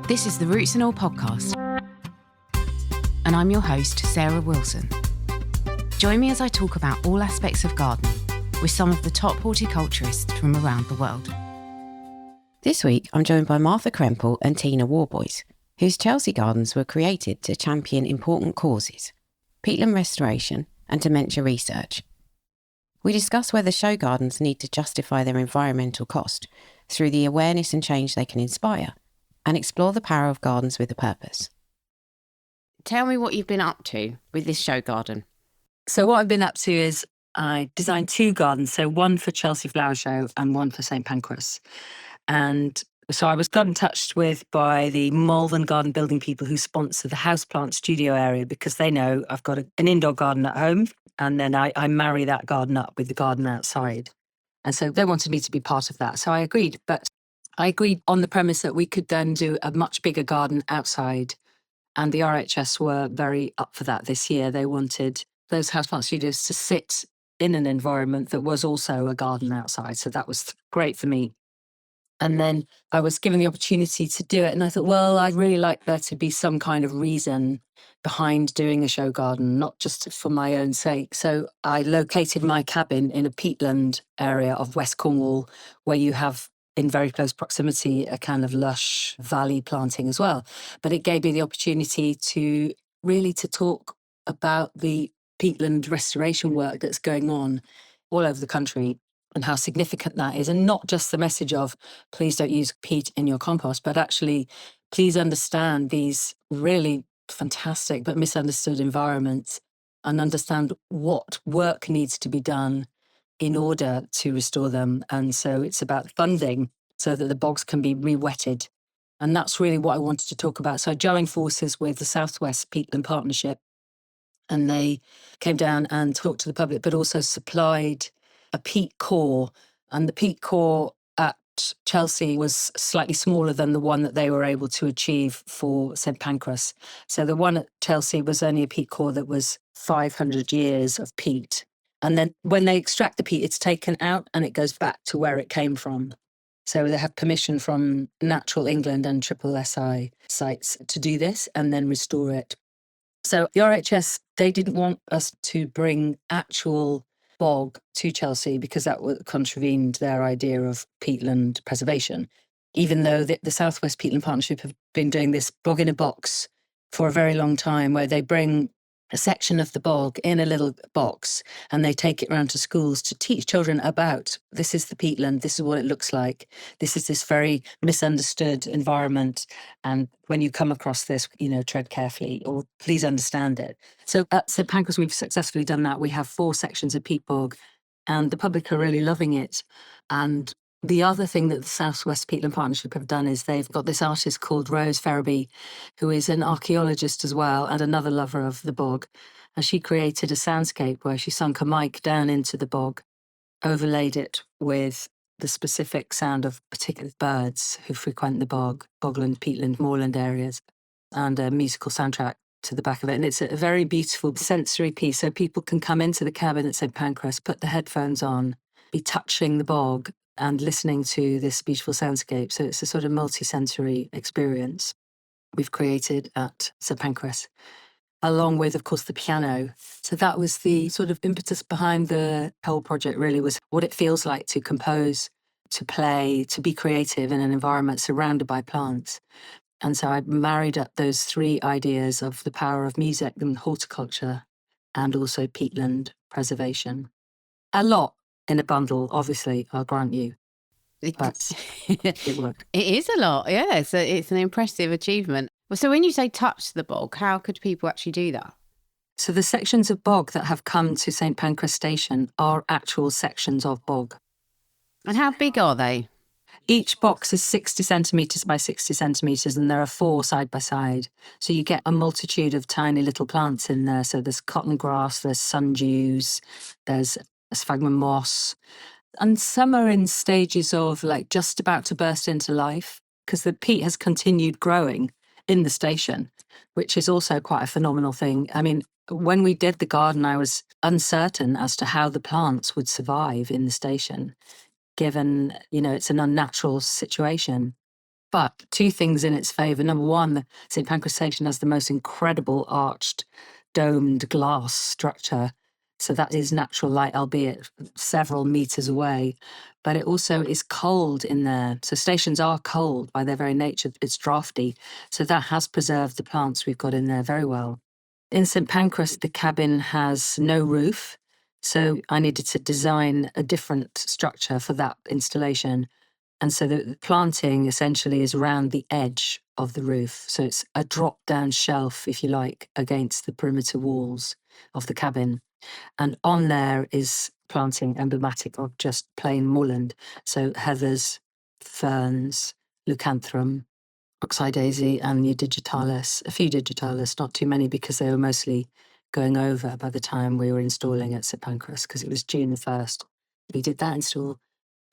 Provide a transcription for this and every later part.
This is the Roots and All podcast, and I'm your host, Sarah Wilson. Join me as I talk about all aspects of gardening with some of the top horticulturists from around the world. This week, I'm joined by Martha Krempel and Tina Worboys, whose Chelsea gardens were created to champion important causes, peatland restoration and dementia research. We discuss whether show gardens need to justify their environmental cost through the awareness and change they can inspire, and explore the power of gardens with a purpose. Tell me what you've been up to with this show garden. So what I've been up to is I designed two gardens, so one for Chelsea Flower Show and one for St Pancras. And so I was got in touch with by the Malvern Garden Building people who sponsor the houseplant studio area, because they know I've got an indoor garden at home, and then I marry that garden up with the garden outside. And so they wanted me to be part of that. So I agreed, but I agreed on the premise that we could then do a much bigger garden outside. And the RHS were very up for that this year. They wanted those houseplant studios to sit in an environment that was also a garden outside. So that was great for me. And then I was given the opportunity to do it. And I thought, well, I'd really like there to be some kind of reason behind doing a show garden, not just for my own sake. So I located my cabin in a peatland area of West Cornwall, where you have in very close proximity a kind of lush valley planting as well. But it gave me the opportunity to really to talk about the peatland restoration work that's going on all over the country and how significant that is. And not just the message of please don't use peat in your compost, but actually please understand these really fantastic but misunderstood environments and understand what work needs to be done in order to restore them. And so it's about funding so that the bogs can be re-wetted. And that's really what I wanted to talk about. So I joined forces with the Southwest Peatland Partnership, and they came down and talked to the public, but also supplied a peat core. And the peat core at Chelsea was slightly smaller than the one that they were able to achieve for St Pancras. So the one at Chelsea was only a peat core that was 500 years of peat. And then when they extract the peat, it's taken out and it goes back to where it came from. So they have permission from Natural England and Triple SI sites to do this and then restore it. So the RHS, they didn't want us to bring actual bog to Chelsea because that would contravened their idea of peatland preservation, even though the Southwest Peatland Partnership have been doing this bog in a box for a very long time, where they bring a section of the bog in a little box and they take it around to schools to teach children about this is the peatland, this is what it looks like, this is this very misunderstood environment, and when you come across this, tread carefully or please understand it. So at St Pancras we've successfully done that. We have 4 sections of peat bog and the public are really loving it. And the other thing that the Southwest Peatland Partnership have done is they've got this artist called Rose Ferraby, who is an archaeologist as well and another lover of the bog. And she created a soundscape where she sunk a mic down into the bog, overlaid it with the specific sound of particular birds who frequent the bog, bogland, peatland, moorland areas, and a musical soundtrack to the back of it. And it's a very beautiful sensory piece. So people can come into the cabin at St Pancras, put the headphones on, be touching the bog and listening to this beautiful soundscape. So it's a sort of multi-sensory experience we've created at St Pancras, along with, of course, the piano. So that was the sort of impetus behind the whole project, really, was what it feels like to compose, to play, to be creative in an environment surrounded by plants. And so I married up those 3 ideas of the power of music and horticulture and also peatland preservation. A lot in a bundle, obviously, I'll grant you. But it worked. It is a lot, yeah. So it's an impressive achievement. Well, so when you say touch the bog, how could people actually do that? So the sections of bog that have come to St Pancras Station are actual sections of bog. And how big are they? Each box is 60 centimetres by 60 centimetres, and there are 4 side by side. So you get a multitude of tiny little plants in there. So there's cotton grass, there's sundews, there's sphagnum moss. And some are in stages of just about to burst into life because the peat has continued growing in the station, which is also quite a phenomenal thing. I mean, when we did the garden, I was uncertain as to how the plants would survive in the station, given, it's an unnatural situation. But two things in its favour. Number one, the St Pancras Station has the most incredible arched, domed glass structure. So that is natural light, albeit several metres away. But it also is cold in there. So stations are cold by their very nature. It's drafty. So that has preserved the plants we've got in there very well. In St Pancras, the cabin has no roof. So I needed to design a different structure for that installation. And so the planting essentially is around the edge of the roof. So it's a drop down shelf, if you like, against the perimeter walls of the cabin. And on there is planting emblematic of just plain moorland. So heathers, ferns, leucanthera, oxeye daisy, and your digitalis, a few digitalis, not too many because they were mostly going over by the time we were installing at St Pancras, because it was June the 1st. We did that install.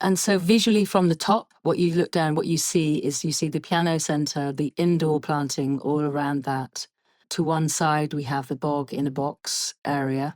And so visually from the top, what you look down, what you see the piano centre, the indoor planting all around that. To one side, we have the bog in a box area.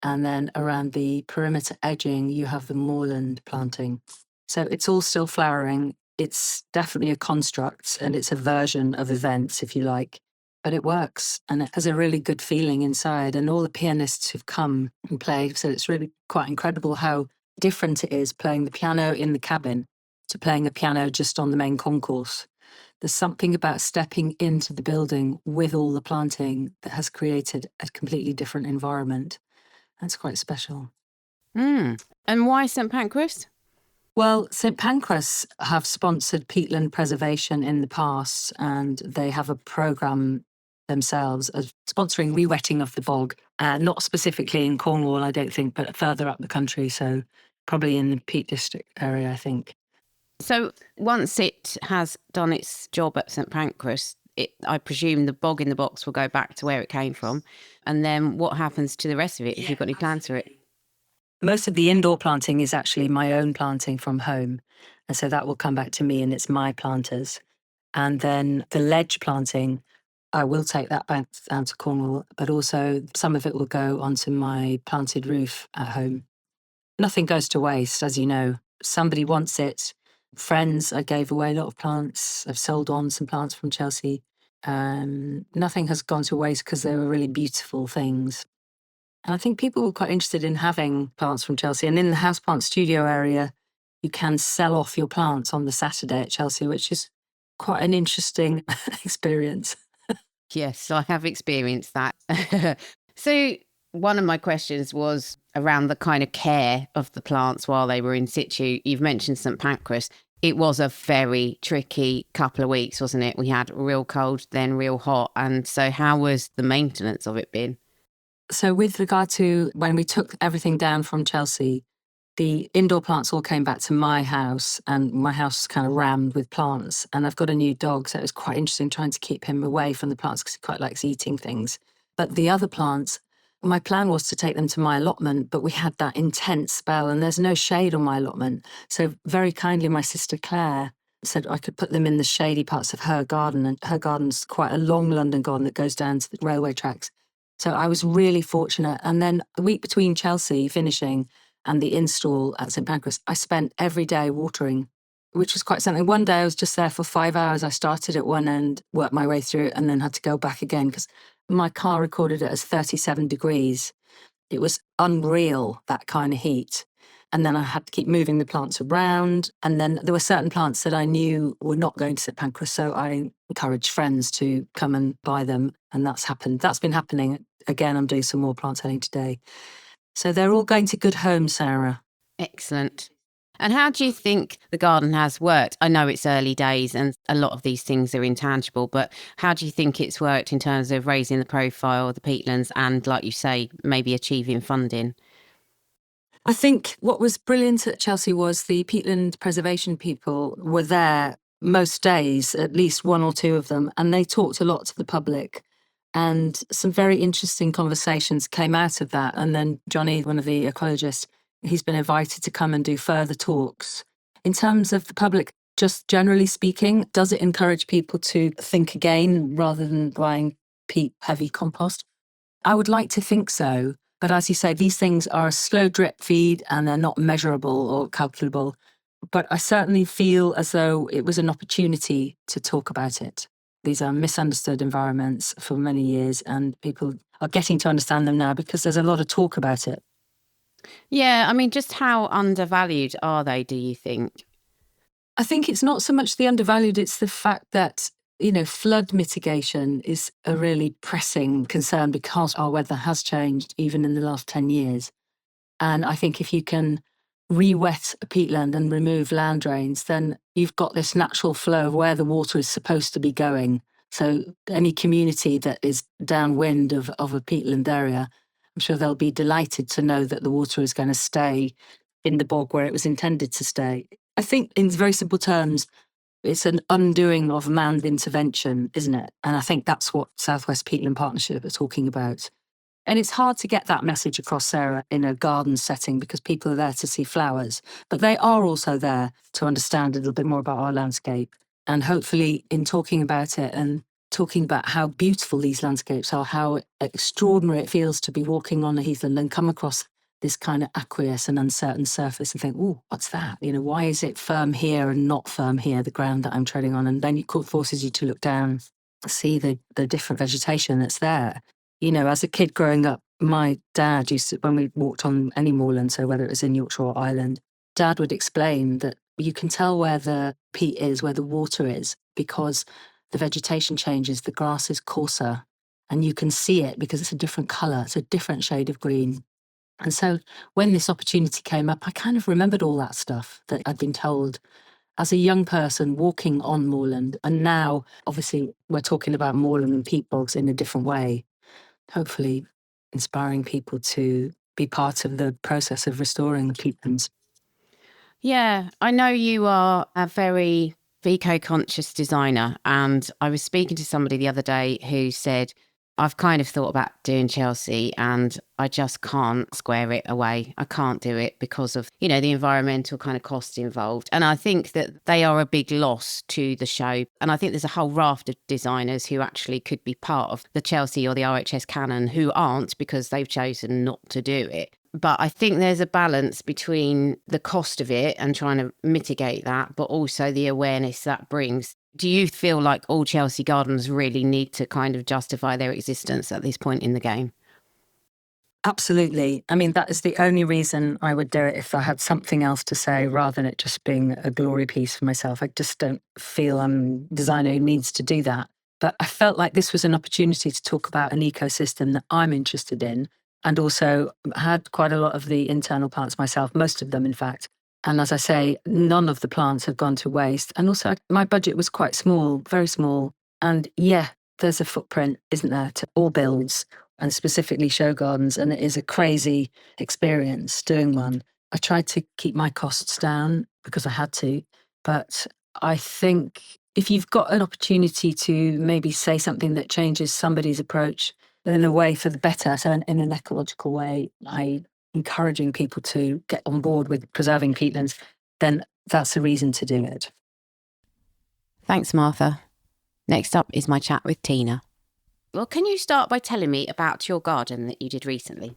And then around the perimeter edging, you have the moorland planting. So it's all still flowering. It's definitely a construct and it's a version of events, if you like. But it works and it has a really good feeling inside. And all the pianists who've come and played, so it's really quite incredible how different it is playing the piano in the cabin to playing a piano just on the main concourse. There's something about stepping into the building with all the planting that has created a completely different environment. That's quite special. And why St Pancras? Well, St Pancras have sponsored peatland preservation in the past, and they have a programme themselves of sponsoring rewetting of the bog, not specifically in Cornwall, I don't think, but further up the country, so probably in the Peat District area, I think. So once it has done its job at St Pancras, I presume the bog in the box will go back to where it came from. And then what happens to the rest of it if you've got any plans for it? Most of the indoor planting is actually my own planting from home. And so that will come back to me and it's my planters. And then the ledge planting, I will take that back down to Cornwall, but also some of it will go onto my planted roof at home. Nothing goes to waste, as you know. Somebody wants it. Friends, I gave away a lot of plants. I've sold on some plants from Chelsea. Nothing has gone to waste because they were really beautiful things. And I think people were quite interested in having plants from Chelsea. And in the houseplant studio area, you can sell off your plants on the Saturday at Chelsea, which is quite an interesting experience. Yes, I have experienced that. So one of my questions was around the kind of care of the plants while they were in situ. You've mentioned St Pancras. It was a very tricky couple of weeks, wasn't it? We had real cold, then real hot. And so how was the maintenance of it been? So with regard to when we took everything down from Chelsea, the indoor plants all came back to my house and my house kind of rammed with plants. And I've got a new dog, so it was quite interesting trying to keep him away from the plants because he quite likes eating things. But the other plants, my plan was to take them to my allotment, but we had that intense spell and there's no shade on my allotment. So very kindly, my sister Claire said I could put them in the shady parts of her garden. And her garden's quite a long London garden that goes down to the railway tracks. So I was really fortunate. And then the week between Chelsea finishing and the install at St Pancras, I spent every day watering, which was quite something. One day I was just there for 5 hours. I started at one end, worked my way through it, and then had to go back again because my car recorded it as 37 degrees. It was unreal, that kind of heat. And then I had to keep moving the plants around. And then there were certain plants that I knew were not going to St Pancras. So I encouraged friends to come and buy them. And that's happened. That's been happening. Again, I'm doing some more plant selling today. So they're all going to good homes, Sarah. Excellent. And how do you think the garden has worked? I know it's early days and a lot of these things are intangible, but how do you think it's worked in terms of raising the profile of the peatlands and, like you say, maybe achieving funding? I think what was brilliant at Chelsea was the peatland preservation people were there most days, at least one or two of them, and they talked a lot to the public. And some very interesting conversations came out of that. And then Johnny, one of the ecologists, he's been invited to come and do further talks. In terms of the public, just generally speaking, does it encourage people to think again rather than buying peat-heavy compost? I would like to think so. But as you say, these things are a slow drip feed and they're not measurable or calculable. but I certainly feel as though it was an opportunity to talk about it. These are misunderstood environments for many years, and people are getting to understand them now because there's a lot of talk about it. Yeah, I mean, just how undervalued are they, do you think? I think it's not so much the undervalued, it's the fact that, flood mitigation is a really pressing concern because our weather has changed even in the last 10 years. And I think if you can re-wet a peatland and remove land drains, then you've got this natural flow of where the water is supposed to be going. So any community that is downwind of a peatland area, I'm sure they'll be delighted to know that the water is going to stay in the bog where it was intended to stay. I think in very simple terms, it's an undoing of manned intervention, isn't it? And I think that's what Southwest Peatland Partnership are talking about. And it's hard to get that message across, Sarah, in a garden setting because people are there to see flowers, but they are also there to understand a little bit more about our landscape. And hopefully in talking about it and talking about how beautiful these landscapes are, how extraordinary it feels to be walking on a heathland and come across this kind of aqueous and uncertain surface and think, oh, what's that? Why is it firm here and not firm here, the ground that I'm treading on? And then it forces you to look down, see the different vegetation that's there. As a kid growing up, my dad used to, when we walked on any moorland, so whether it was in Yorkshire or Ireland, Dad would explain that you can tell where the peat is, where the water is, because the vegetation changes, the grass is coarser, and you can see it because it's a different colour, it's a different shade of green. And so when this opportunity came up, I kind of remembered all that stuff that I'd been told as a young person walking on moorland. And now, obviously, we're talking about moorland and peat bogs in a different way, hopefully inspiring people to be part of the process of restoring the peatlands. Yeah, I know you are a very eco-conscious designer, and I was speaking to somebody the other day who said, I've kind of thought about doing Chelsea and I just can't square it away. I can't do it because of, the environmental kind of costs involved. And I think that they are a big loss to the show. And I think there's a whole raft of designers who actually could be part of the Chelsea or the RHS canon who aren't because they've chosen not to do it. But I think there's a balance between the cost of it and trying to mitigate that, but also the awareness that brings. Do you feel like all Chelsea gardens really need to kind of justify their existence at this point in the game? Absolutely. I mean, that is the only reason I would do it if I had something else to say rather than it just being a glory piece for myself. I just don't feel I'm a designer who needs to do that. But I felt like this was an opportunity to talk about an ecosystem that I'm interested in, and also had quite a lot of the internal plants myself, most of them, in fact. And as I say, none of the plants have gone to waste. And also, my budget was quite small, very small. And yeah, there's a footprint, isn't there, to all builds and specifically show gardens. And it is a crazy experience doing one. I tried to keep my costs down because I had to. But I think if you've got an opportunity to maybe say something that changes somebody's approach in a way for the better, so in an ecological way, encouraging people to get on board with preserving peatlands, then that's a reason to do it. Thanks, Martha. Next up is my chat with Tina. Well, can you start by telling me about your garden that you did recently?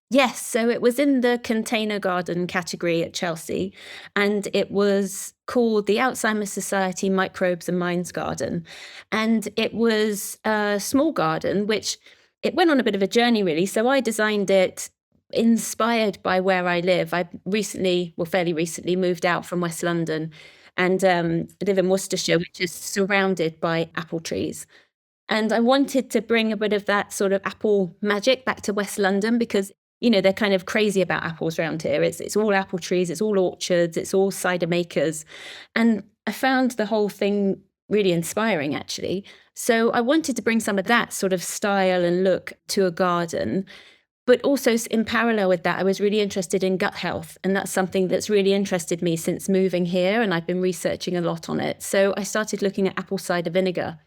Yes, so it was in the container garden category at Chelsea, and it was called the Alzheimer's Society Microbes and Minds Garden. And it was a small garden, which it went on a bit of a journey, really. So I designed it inspired by where I live. I fairly recently moved out from West London and live in Worcestershire, which is surrounded by apple trees. And I wanted to bring a bit of that sort of apple magic back to West London because, they're kind of crazy about apples around here. It's all apple trees, it's all orchards, it's all cider makers. And I found the whole thing really inspiring, actually. So I wanted to bring some of that sort of style and look to a garden. But also in parallel with that, I was really interested in gut health. And that's something that's really interested me since moving here. And I've been researching a lot on it. So I started looking at apple cider vinegar.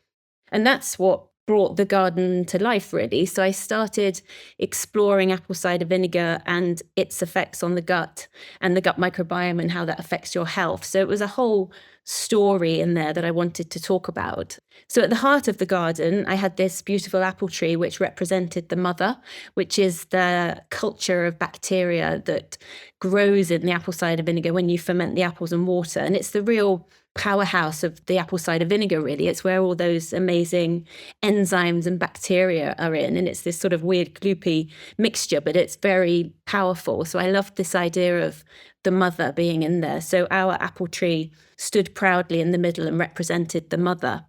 And that's what brought the garden to life, really. So I started exploring apple cider vinegar and its effects on the gut and the gut microbiome and how that affects your health. So it was a whole story in there that I wanted to talk about. So at the heart of the garden, I had this beautiful apple tree, which represented the mother, which is the culture of bacteria that grows in the apple cider vinegar when you ferment the apples in water. And it's the real powerhouse of the apple cider vinegar, really. It's where all those amazing enzymes and bacteria are in. And it's this sort of weird, gloopy mixture, but it's very powerful. So I loved this idea of the mother being in there. So our apple tree stood proudly in the middle and represented the mother.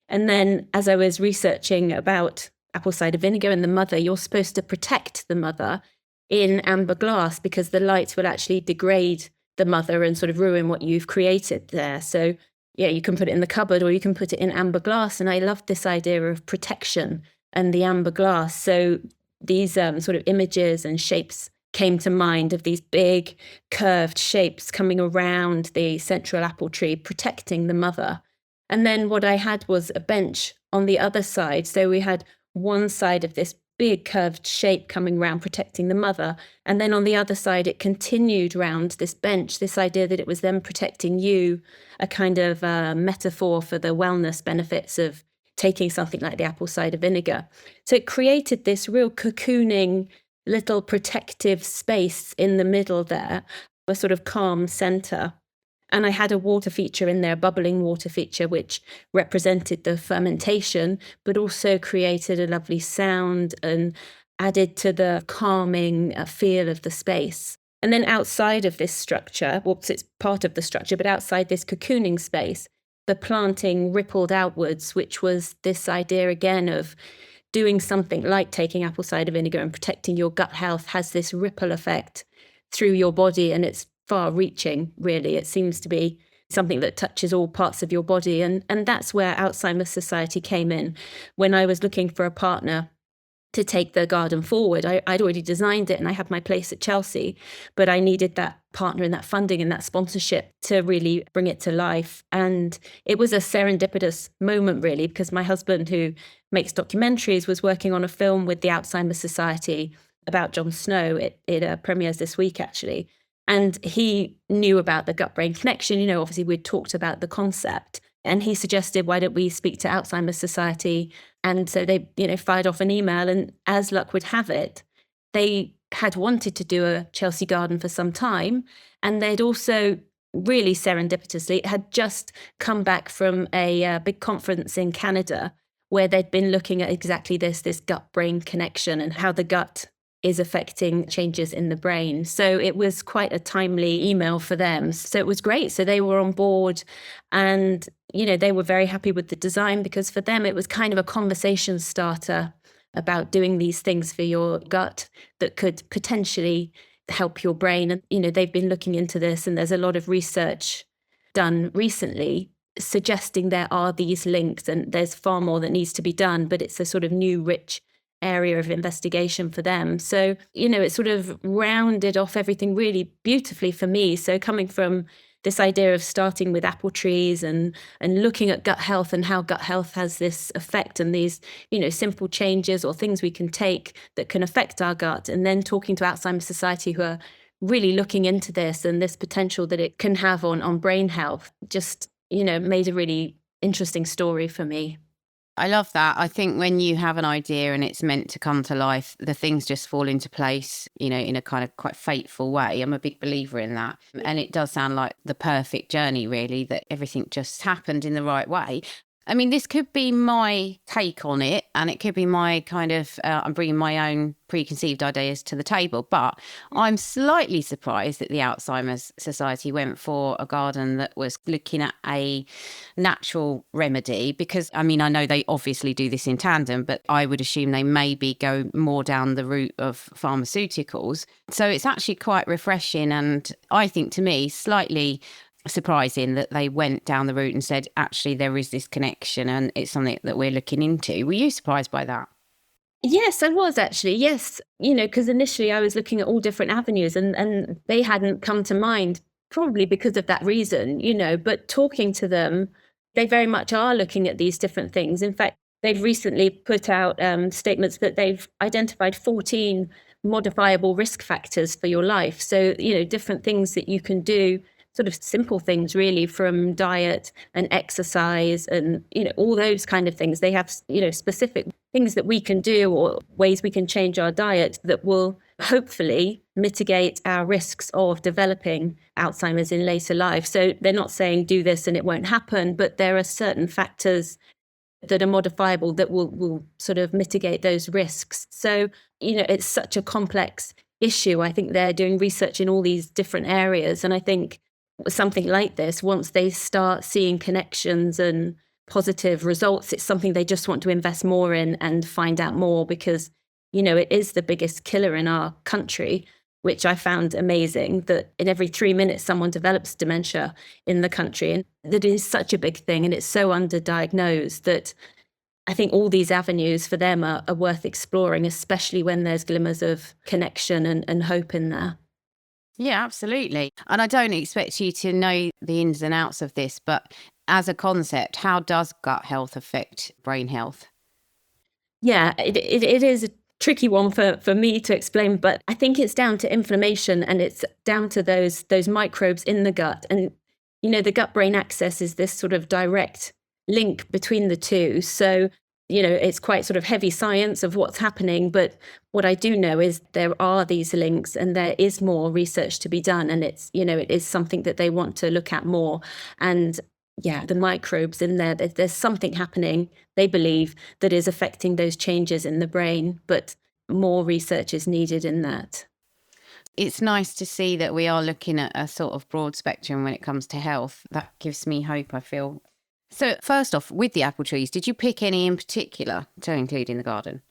And then as I was researching about apple cider vinegar and the mother, you're supposed to protect the mother in amber glass because the light will actually degrade the mother and sort of ruin what you've created there. So yeah, you can put it in the cupboard or you can put it in amber glass. And I loved this idea of protection and the amber glass. So these sort of images and shapes came to mind of these big curved shapes coming around the central apple tree, protecting the mother. And then what I had was a bench on the other side. So we had one side of this big curved shape coming round, protecting the mother. And then on the other side, it continued round this bench, this idea that it was them protecting you, a kind of metaphor for the wellness benefits of taking something like the apple cider vinegar. So it created this real cocooning little protective space in the middle there, a sort of calm center. And I had a water feature in there, bubbling water feature, which represented the fermentation, but also created a lovely sound and added to the calming feel of the space. And then outside of this structure, it's part of the structure, but outside this cocooning space, the planting rippled outwards, which was this idea again of doing something like taking apple cider vinegar and protecting your gut health has this ripple effect through your body, and it's far-reaching, really. It seems to be something that touches all parts of your body, and that's where Alzheimer's Society came in. When I was looking for a partner to take the garden forward, I'd already designed it and I had my place at Chelsea, but I needed that partner and that funding and that sponsorship to really bring it to life. And it was a serendipitous moment, really, because my husband, who makes documentaries, was working on a film with the Alzheimer's Society about Jon Snow. It premieres this week, actually. And he knew about the gut-brain connection. You know, obviously we'd talked about the concept. And he suggested, why don't we speak to Alzheimer's Society? And so they, fired off an email. And as luck would have it, they had wanted to do a Chelsea garden for some time. And they'd also, really serendipitously, had just come back from a big conference in Canada where they'd been looking at exactly this gut-brain connection and how the gut is affecting changes in the brain. So it was quite a timely email for them. So it was great. So they were on board and, they were very happy with the design because for them, it was kind of a conversation starter about doing these things for your gut that could potentially help your brain. And, they've been looking into this and there's a lot of research done recently suggesting there are these links and there's far more that needs to be done, but it's a sort of new, rich area of investigation for them. So, it sort of rounded off everything really beautifully for me. So coming from this idea of starting with apple trees and looking at gut health and how gut health has this effect and these, simple changes or things we can take that can affect our gut. And then talking to Alzheimer's Society, who are really looking into this and this potential that it can have on brain health, just, made a really interesting story for me. I love that. I think when you have an idea and it's meant to come to life, the things just fall into place, in a kind of quite fateful way. I'm a big believer in that. And it does sound like the perfect journey, really, that everything just happened in the right way. I mean, this could be my take on it, and it could be my kind of, I'm bringing my own preconceived ideas to the table, but I'm slightly surprised that the Alzheimer's Society went for a garden that was looking at a natural remedy, because, I mean, I know they obviously do this in tandem, but I would assume they maybe go more down the route of pharmaceuticals. So it's actually quite refreshing, and I think, to me, slightly surprising that they went down the route and said, actually, there is this connection and it's something that we're looking into. Were you surprised by that? Yes, I was actually. Yes, because initially I was looking at all different avenues and they hadn't come to mind, probably because of that reason, but talking to them, they very much are looking at these different things. In fact, they've recently put out statements that they've identified 14 modifiable risk factors for your life. So, different things that you can do sort of simple things really, from diet and exercise and, all those kind of things. They have, specific things that we can do or ways we can change our diet that will hopefully mitigate our risks of developing Alzheimer's in later life. So they're not saying do this and it won't happen, but there are certain factors that are modifiable that will sort of mitigate those risks. So, it's such a complex issue. I think they're doing research in all these different areas. And I think something like this, once they start seeing connections and positive results, it's something they just want to invest more in and find out more, because, it is the biggest killer in our country, which I found amazing, that in every 3 minutes someone develops dementia in the country. And that is such a big thing, and it's so underdiagnosed that I think all these avenues for them are worth exploring, especially when there's glimmers of connection and hope in there. Yeah, absolutely. And I don't expect you to know the ins and outs of this, but as a concept, how does gut health affect brain health? Yeah, it is a tricky one for me to explain, but I think it's down to inflammation, and it's down to those microbes in the gut. And, the gut-brain axis is this sort of direct link between the two. So, it's quite sort of heavy science of what's happening. But what I do know is there are these links, and there is more research to be done. And it's, it is something that they want to look at more. And yeah, the microbes in there, there's something happening, they believe, that is affecting those changes in the brain. But more research is needed in that. It's nice to see that we are looking at a sort of broad spectrum when it comes to health. That gives me hope, I feel. So first off, with the apple trees, did you pick any in particular to include in the garden?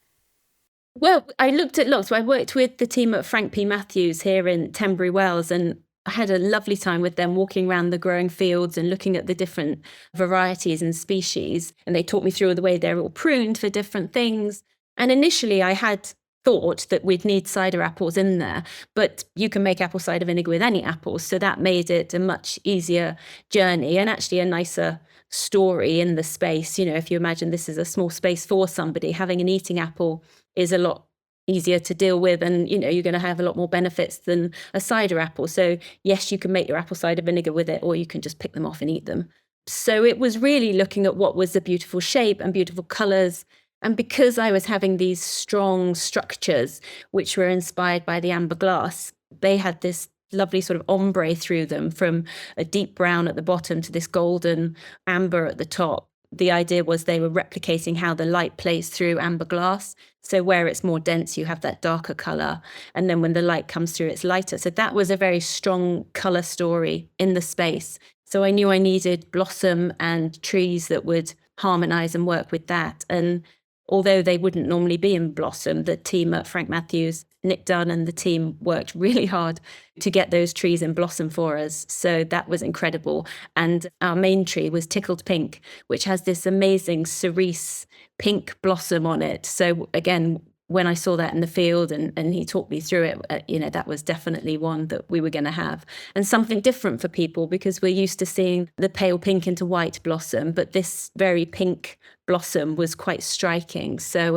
Well, I looked at lots. So I worked with the team at Frank P. Matthews here in Tenbury Wells, and I had a lovely time with them walking around the growing fields and looking at the different varieties and species. And they taught me through the way they're all pruned for different things. And initially I had thought that we'd need cider apples in there, but you can make apple cider vinegar with any apples. So that made it a much easier journey and actually a nicer story in the space. If you imagine this is a small space for somebody, having an eating apple is a lot easier to deal with, and you're going to have a lot more benefits than a cider apple. So yes, you can make your apple cider vinegar with it, or you can just pick them off and eat them. So it was really looking at what was a beautiful shape and beautiful colors. And because I was having these strong structures, which were inspired by the amber glass, they had this lovely sort of ombre through them, from a deep brown at the bottom to this golden amber at the top. The idea was they were replicating how the light plays through amber glass. So where it's more dense, you have that darker color. And then when the light comes through, it's lighter. So that was a very strong color story in the space. So I knew I needed blossom and trees that would harmonize and work with that. And although they wouldn't normally be in blossom, the team at Frank Matthews, Nick Dunn and the team worked really hard to get those trees in blossom for us. So that was incredible. And our main tree was tickled pink, which has this amazing cerise pink blossom on it. So again, when I saw that in the field and he talked me through it, that was definitely one that we were going to have. And something different for people, because we're used to seeing the pale pink into white blossom, but this very pink blossom was quite striking. So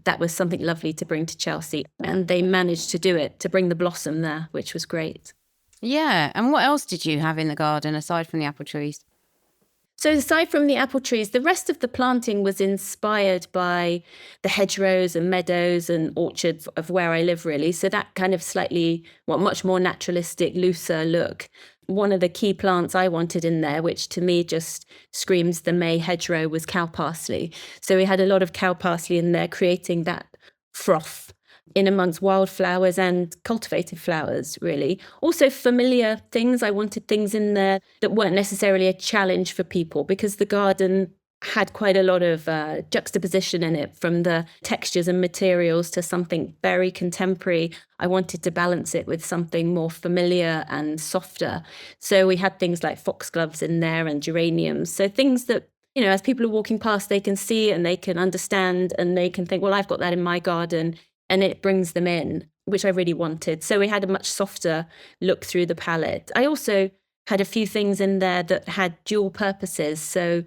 that was something lovely to bring to Chelsea. And they managed to do it, to bring the blossom there, which was great. Yeah. And what else did you have in the garden aside from the apple trees? So aside from the apple trees, the rest of the planting was inspired by the hedgerows and meadows and orchards of where I live, really. So that kind of slightly, much more naturalistic, looser look. One of the key plants I wanted in there, which to me just screams the May hedgerow, was cow parsley. So we had a lot of cow parsley in there, creating that froth in amongst wildflowers and cultivated flowers, really. Also familiar things. I wanted things in there that weren't necessarily a challenge for people, because the garden had quite a lot of juxtaposition in it, from the textures and materials to something very contemporary. I wanted to balance it with something more familiar and softer. So we had things like foxgloves in there and geraniums. So things that, as people are walking past, they can see and they can understand and they can think, well, I've got that in my garden. And it brings them in, which I really wanted. So we had a much softer look through the palette. I also had a few things in there that had dual purposes. So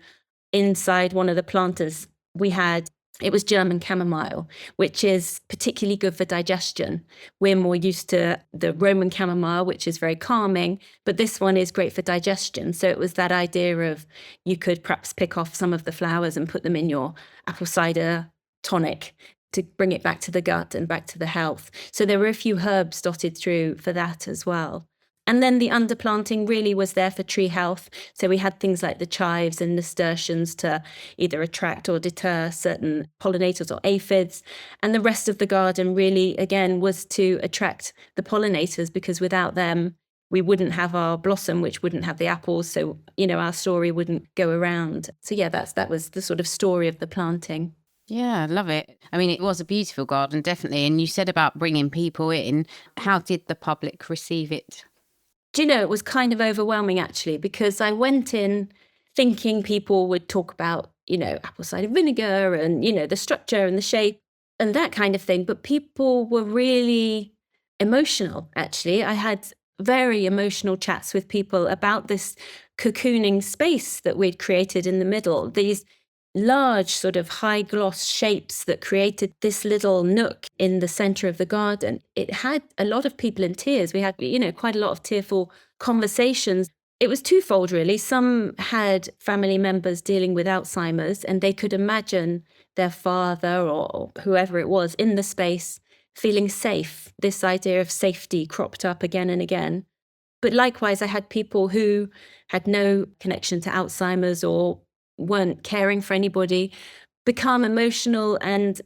inside one of the planters, we had It was German chamomile, which is particularly good for digestion. We're more used to the Roman chamomile, which is very calming, but this one is great for digestion. So it was that idea of you could perhaps pick off some of the flowers and put them in your apple cider tonic to bring it back to the gut and back to the health. So there were a few herbs dotted through for that as well. And then the underplanting really was there for tree health. So we had things like the chives and nasturtiums to either attract or deter certain pollinators or aphids. And the rest of the garden really, again, was to attract the pollinators, because without them, we wouldn't have our blossom, which wouldn't have the apples. So, our story wouldn't go around. So yeah, that was the sort of story of the planting. Yeah, I love it. I mean, it was a beautiful garden, definitely. And you said about bringing people in. How did the public receive it? Do you know, it was kind of overwhelming, actually, because I went in thinking people would talk about, apple cider vinegar and, the structure and the shape and that kind of thing. But people were really emotional, actually. I had very emotional chats with people about this cocooning space that we'd created in the middle, these large sort of high gloss shapes that created this little nook in the center of the garden. It had a lot of people in tears. We had, quite a lot of tearful conversations. It was twofold, really. Some had family members dealing with Alzheimer's, and they could imagine their father or whoever it was in the space feeling safe. This idea of safety cropped up again and again. But likewise, I had people who had no connection to Alzheimer's or weren't caring for anybody become emotional, and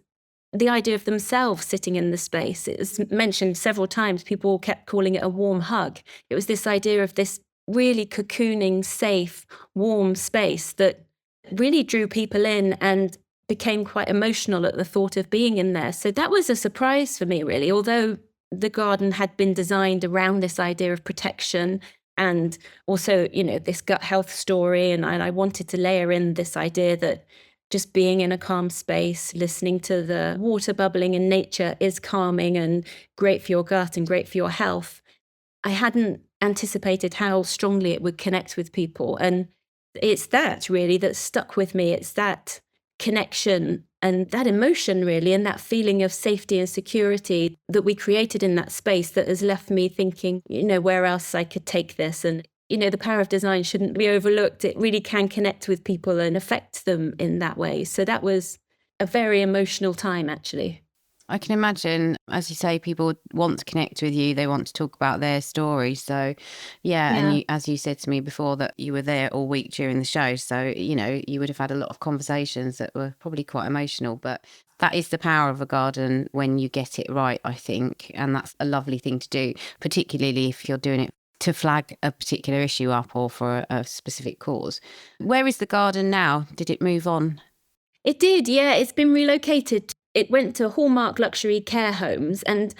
the idea of themselves sitting in the space. It was mentioned several times. People kept calling it a warm hug. It was this idea of this really cocooning, safe, warm space that really drew people in and became quite emotional at the thought of being in there. So that was a surprise for me, really, although the garden had been designed around this idea of protection and also, this gut health story. And I wanted to layer in this idea that just being in a calm space, listening to the water bubbling in nature is calming and great for your gut and great for your health. I hadn't anticipated how strongly it would connect with people. And it's that really that stuck with me. It's that connection and that emotion, really, and that feeling of safety and security that we created in that space that has left me thinking, where else I could take this. And, the power of design shouldn't be overlooked. It really can connect with people and affect them in that way. So that was a very emotional time, actually. I can imagine, as you say, people want to connect with you. They want to talk about their story. So, yeah. And as you said to me before, that you were there all week during the show. So, you would have had a lot of conversations that were probably quite emotional. But that is the power of a garden when you get it right, I think. And that's a lovely thing to do, particularly if you're doing it to flag a particular issue up or for a specific cause. Where is the garden now? Did it move on? It did, yeah. It's been relocated. It went to Hallmark Luxury Care Homes, and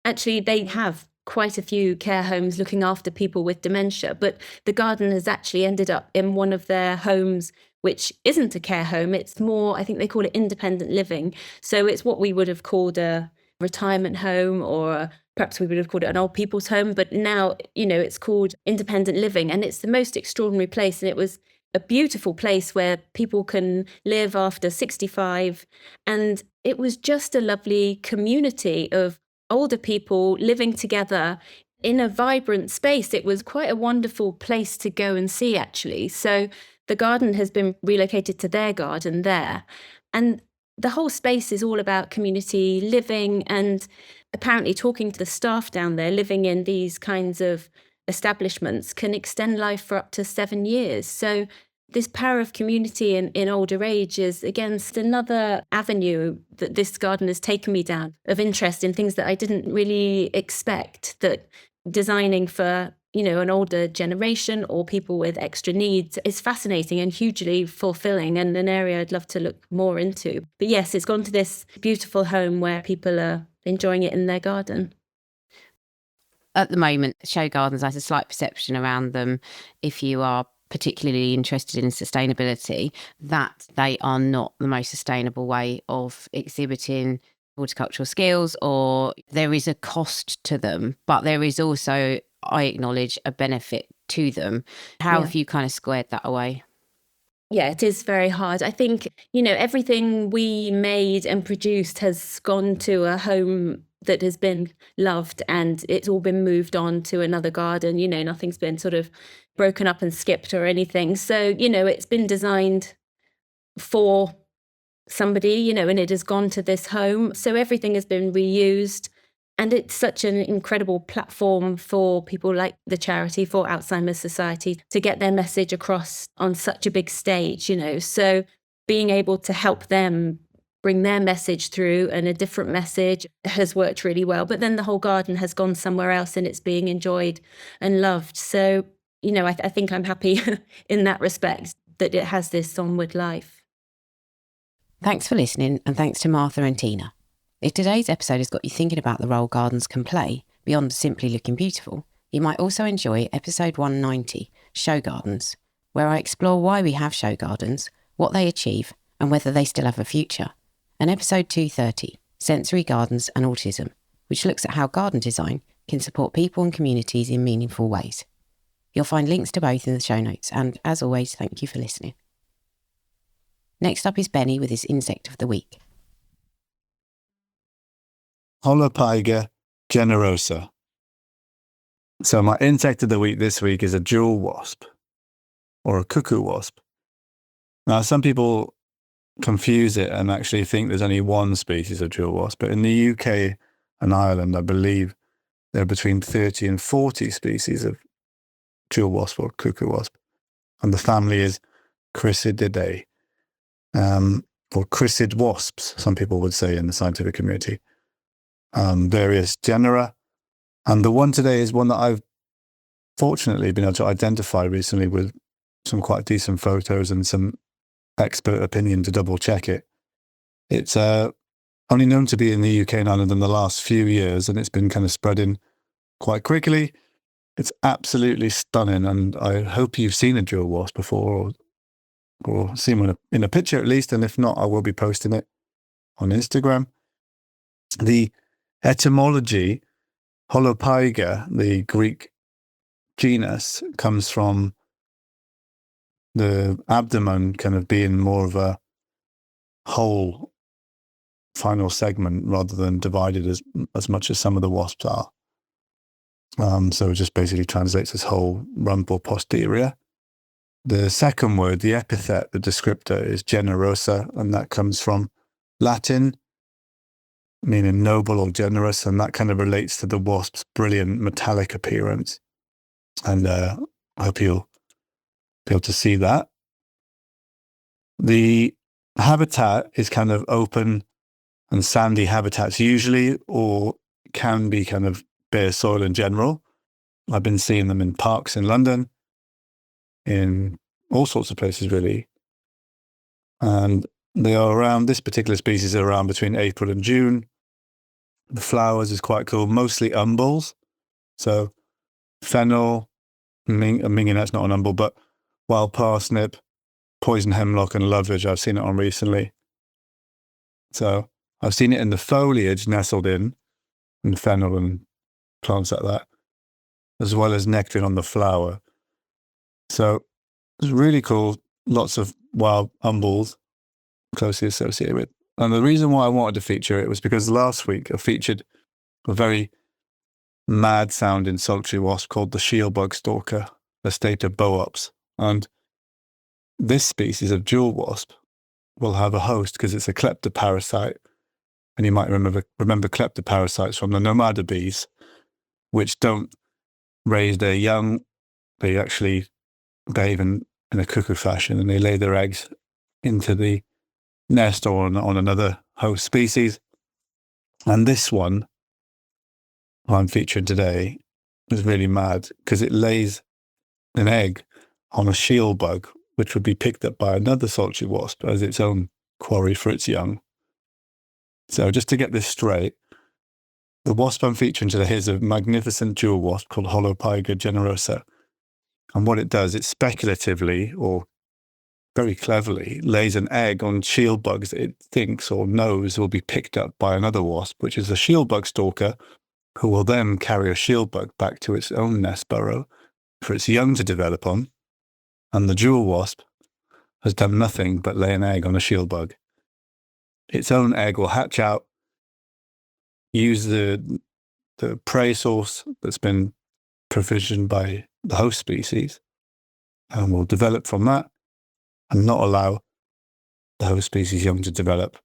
actually they have quite a few care homes looking after people with dementia, but the garden has actually ended up in one of their homes, which isn't a care home. It's more, I think they call it independent living. So it's what we would have called a retirement home, or perhaps we would have called it an old people's home, but now, it's called independent living, and it's the most extraordinary place. And it was a beautiful place where people can live after 65. And it was just a lovely community of older people living together in a vibrant space. It was quite a wonderful place to go and see, actually. So the garden has been relocated to their garden there. And the whole space is all about community living, and apparently talking to the staff down there living in these kinds of establishments can extend life for up to 7 years. So this power of community in older age is, again, another avenue that this garden has taken me down of interest in things that I didn't really expect, that designing for, an older generation or people with extra needs is fascinating and hugely fulfilling, and an area I'd love to look more into. But yes, it's gone to this beautiful home where people are enjoying it in their garden. At the moment, show gardens has a slight perception around them, if you are particularly interested in sustainability, that they are not the most sustainable way of exhibiting horticultural skills, or there is a cost to them, but there is also, I acknowledge, a benefit to them. How have you kind of squared that away? Yeah, it is very hard. I think, everything we made and produced has gone to a home that has been loved, and it's all been moved on to another garden. Nothing's been sort of broken up and skipped or anything. So, it's been designed for somebody, and it has gone to this home. So everything has been reused. And it's such an incredible platform for people like the charity, for Alzheimer's Society, to get their message across on such a big stage, So being able to help them bring their message through, and a different message, has worked really well. But then the whole garden has gone somewhere else and it's being enjoyed and loved. So, I think I'm happy in that respect that it has this onward life. Thanks for listening, and thanks to Martha and Tina. If today's episode has got you thinking about the role gardens can play, beyond simply looking beautiful, you might also enjoy episode 190, Show Gardens, where I explore why we have show gardens, what they achieve, and whether they still have a future, and episode 230, Sensory Gardens and Autism, which looks at how garden design can support people and communities in meaningful ways. You'll find links to both in the show notes, and as always, thank you for listening. Next up is Benny with his insect of the week. Holopyga generosa. So my insect of the week this week is a jewel wasp, or a cuckoo wasp. Now, some people confuse it and actually think there's only one species of jewel wasp, but in the UK and Ireland, I believe there are between 30 and 40 species of jewel wasp or cuckoo wasp. And the family is Chrysididae, or chrysid wasps, some people would say in the scientific community. Various genera. And the one today is one that I've fortunately been able to identify recently with some quite decent photos and some expert opinion to double check it. It's only known to be in the UK and Ireland in the last few years, and it's been kind of spreading quite quickly. It's absolutely stunning, and I hope you've seen a jewel wasp before, or seen one in a picture at least, and if not, I will be posting it on Instagram. The etymology, Holopyga, the Greek genus, comes from the abdomen kind of being more of a whole final segment rather than divided as much as some of the wasps are. So it just basically translates as whole rump or posterior. The second word, the epithet, the descriptor, is generosa, and that comes from Latin, meaning noble or generous, and that kind of relates to the wasp's brilliant metallic appearance. And I hope you'll be able to see that. The habitat is kind of open and sandy habitats usually, or can be kind of bare soil in general. I've been seeing them in parks in London, in all sorts of places really. And they are around, this particular species are around between April and June. The flowers is quite cool, mostly umbels. So fennel, mignonette's not an umbel, but wild parsnip, poison hemlock and lovage, I've seen it on recently. So I've seen it in the foliage nestled in fennel and plants like that, as well as nectaring on the flower. So it's really cool. Lots of wild umbels closely associated with. And the reason why I wanted to feature it was because last week I featured a very mad sounding sultry wasp called the shieldbug stalker, Astata boops. And this species of jewel wasp will have a host because it's a kleptoparasite. And you might remember kleptoparasites from the nomada bees, which don't raise their young. They actually behave in a cuckoo fashion, and they lay their eggs into the nest or on another host species. And this one I'm featuring today is really mad because it lays an egg on a shield bug, which would be picked up by another sultry wasp as its own quarry for its young. So just to get this straight, the wasp I'm featuring today is a magnificent jewel wasp called Holopyga generosa. And what it does, it speculatively or very cleverly lays an egg on shield bugs that it thinks or knows will be picked up by another wasp, which is a shield bug stalker, who will then carry a shield bug back to its own nest burrow for its young to develop on. And the jewel wasp has done nothing but lay an egg on a shield bug. Its own egg will hatch out, use the prey source that's been provisioned by the host species, and will develop from that and not allow the host species young to develop.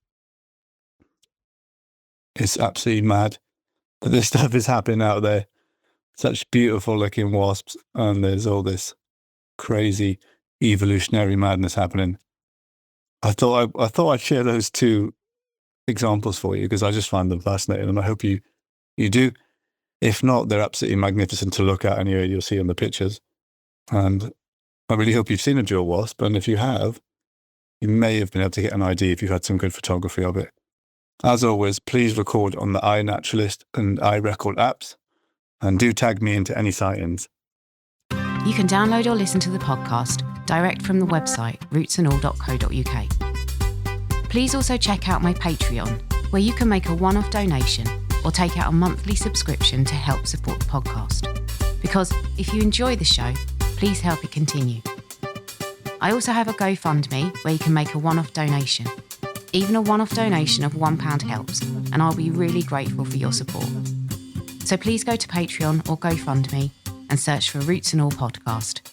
It's absolutely mad that this stuff is happening out there. Such beautiful looking wasps, and there's all this crazy evolutionary madness happening. I thought I'd share those two examples for you because I just find them fascinating, and I hope you do. If not, they're absolutely magnificent to look at anyway. You'll see on the pictures. And I really hope you've seen a jewel wasp, and if you have, you may have been able to get an idea if you've had some good photography of it. As always, please record on the iNaturalist and iRecord apps, and do tag me into any sightings. You can download or listen to the podcast direct from the website rootsandall.co.uk. Please also check out my Patreon, where you can make a one-off donation or take out a monthly subscription to help support the podcast. Because if you enjoy the show, please help it continue. I also have a GoFundMe where you can make a one-off donation. Even a one-off donation of £1 helps, and I'll be really grateful for your support. So please go to Patreon or GoFundMe and search for Roots and All Podcast.